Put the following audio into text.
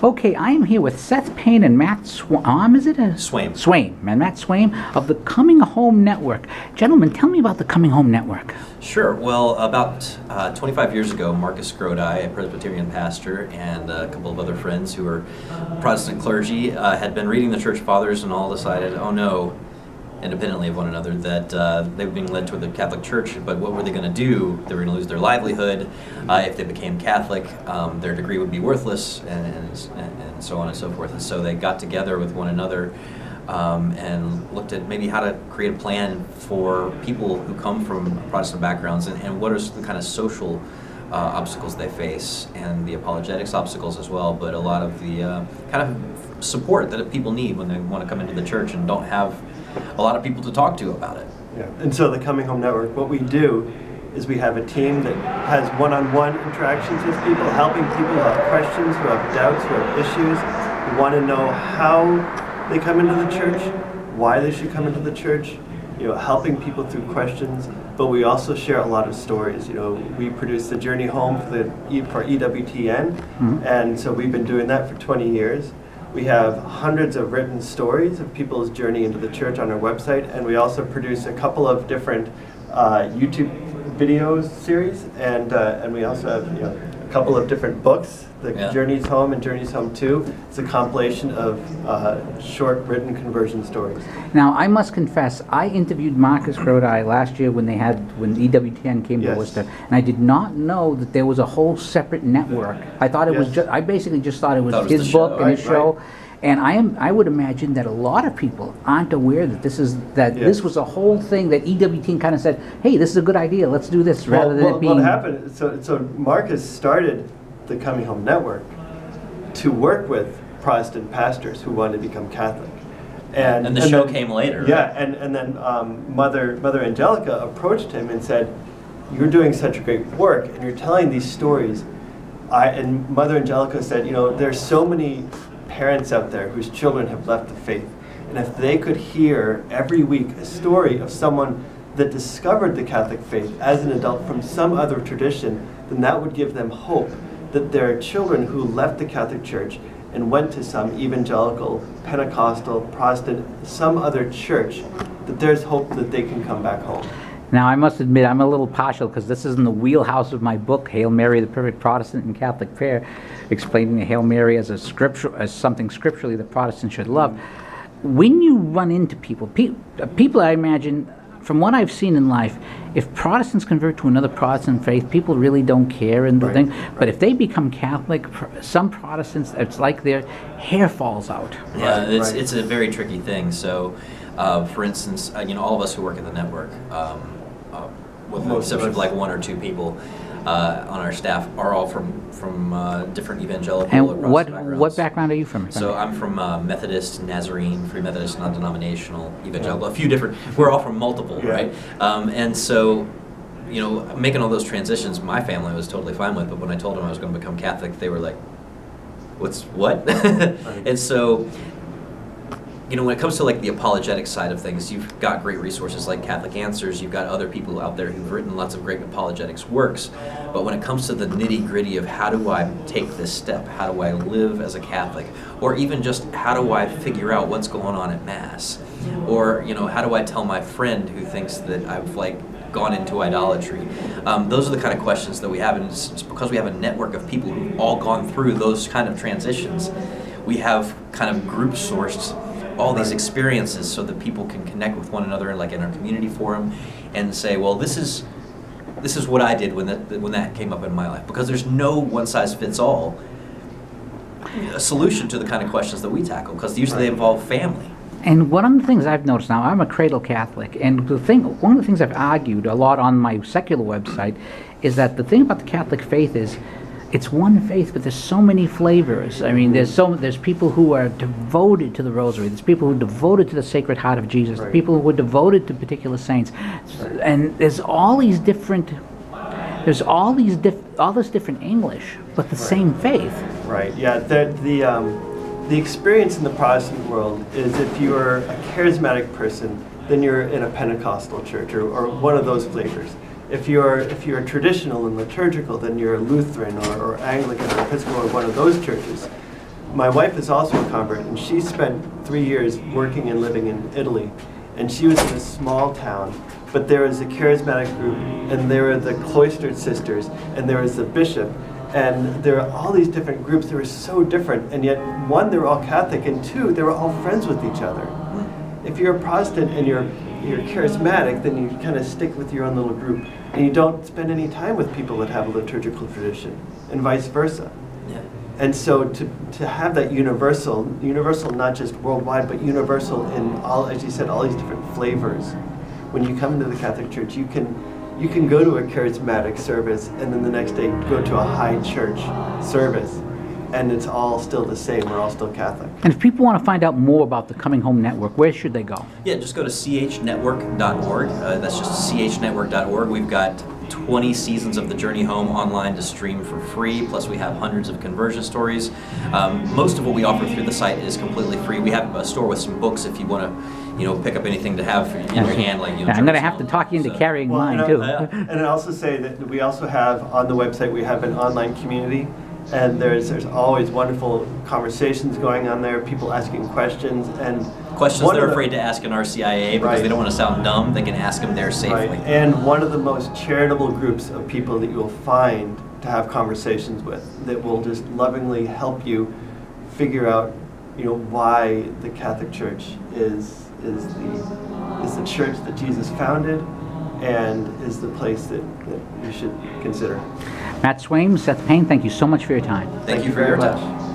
Okay, I am here with Seth Payne and Matt Swaim, is it? Swaim. Swaim, and Matt Swaim of the Coming Home Network. Gentlemen, tell me about the Coming Home Network. Sure. Well, about 25 years ago, Marcus Grodi, a Presbyterian pastor, and a couple of other friends who were Protestant clergy, had been reading the Church Fathers and all decided, oh no, independently of one another, that they were being led toward the Catholic Church, but what were they going to do? They were going to lose their livelihood. If they became Catholic, their degree would be worthless, and so on and so forth. And so they got together with one another and looked at maybe how to create a plan for people who come from Protestant backgrounds, and what are the kind of social obstacles they face, and the apologetics obstacles as well, but a lot of the kind of support that people need when they want to come into the church and don't have a lot of people to talk to about it. Yeah, and so the Coming Home Network, what we do is we have a team that has one-on-one interactions with people, helping people who have questions, who have doubts, who have issues, who want to know how they come into the church, why they should come into the church, helping people through questions, but we also share a lot of stories. We produce the Journey Home for EWTN, and so we've been doing that for 20 years. We have hundreds of written stories of people's journey into the church on our website, and we also produce a couple of different YouTube videos series, and we also have a couple of different books. The Journeys Home and Journeys Home 2. It's a compilation of short written conversion stories. Now, I must confess, I interviewed Marcus Grodi last year when EWTN came to Worcester, and I did not know that there was a whole separate network. I thought it was I basically just thought it was his book and his show. Right. And I would imagine that a lot of people aren't aware that this was a whole thing that EWTN kind of said, hey, this is a good idea, let's do this, rather than it being... What happened, so Marcus started the Coming Home Network to work with Protestant pastors who wanted to become Catholic. And the show came later. Yeah, right? and then Mother Angelica approached him and said, you're doing such a great work, and you're telling these stories. And Mother Angelica said, there's so many parents out there whose children have left the faith, and if they could hear every week a story of someone that discovered the Catholic faith as an adult from some other tradition, then that would give them hope that there are children who left the Catholic Church and went to some evangelical, Pentecostal, Protestant, some other church, that there's hope that they can come back home. Now, I must admit, I'm a little partial because this is in the wheelhouse of my book, Hail Mary, the Perfect Protestant and Catholic Prayer, explaining the Hail Mary as something scripturally that Protestants should love. When you run into people, I imagine, from what I've seen in life, if Protestants convert to another Protestant faith, people really don't care and the thing. But if they become Catholic, some Protestants, it's like their hair falls out. Yeah, it's a very tricky thing. So, for instance, all of us who work at the network, with the exception of like one or two people on our staff, are all from different evangelical or Protestant backgrounds. What background are you from? So I'm from Methodist, Nazarene, Free Methodist, non-denominational, evangelical, a few different, we're all from multiple, right? And so, making all those transitions, my family was totally fine with, but when I told them I was going to become Catholic, they were like, what? And so, when it comes to like the apologetic side of things, you've got great resources like Catholic Answers, you've got other people out there who've written lots of great apologetics works, but when it comes to the nitty-gritty of how do I take this step, how do I live as a Catholic, or even just how do I figure out what's going on at Mass, or how do I tell my friend who thinks that I've gone into idolatry, those are the kind of questions that we have, and it's because we have a network of people who've all gone through those kind of transitions. We have kind of group sourced all these experiences so that people can connect with one another in our community forum and say, well, this is what I did when that came up in my life, because there's no one size fits all a solution to the kind of questions that we tackle, because usually they involve family. And one of the things I've noticed now, I'm a cradle Catholic, and one of the things I've argued a lot on my secular website is that the thing about the Catholic faith is it's one faith, but there's so many flavors. I mean, there's people who are devoted to the Rosary. There's people who are devoted to the Sacred Heart of Jesus. Right. People who are devoted to particular saints, and there's all these different. There's all this different English, but the same faith. Right. Yeah. The experience in the Protestant world is if you're a charismatic person, then you're in a Pentecostal church or one of those flavors. If you're traditional and liturgical, then you're a Lutheran or Anglican or Episcopal or one of those churches. my wife is also a convert, and she spent 3 years working and living in Italy. And she was in a small town, but there was a charismatic group, and there were the cloistered sisters, and there was the bishop, and there were all these different groups. They were so different, and yet, one, they were all Catholic, and two, they were all friends with each other. If you're a Protestant and you're charismatic, then you kind of stick with your own little group, and you don't spend any time with people that have a liturgical tradition, and vice versa. Yeah. And so to have that universal not just worldwide, but universal in all, as you said, all these different flavors. When you come into the Catholic Church, you can go to a charismatic service and then the next day go to a high church service, and it's all still the same. We're all still Catholic. And if people want to find out more about the Coming Home Network, where should they go? Yeah, just go to chnetwork.org. That's just chnetwork.org. We've got 20 seasons of The Journey Home online to stream for free, plus we have hundreds of conversion stories. Most of what we offer through the site is completely free. We have a store with some books if you want to pick up anything to have in your hand. Like, I'm going to have to talk you into carrying mine, too. And I also say that we also have, on the website, we have an online community. And there's always wonderful conversations going on there, people asking questions, and questions they're afraid to ask in RCIA because they don't want to sound dumb. They can ask them there safely. Right. And one of the most charitable groups of people that you'll find to have conversations with, that will just lovingly help you figure out, why the Catholic Church is the church that Jesus founded, and is the place that you should consider. Matt Swaim, Seth Payne, thank you so much for your time. Thank you for your time.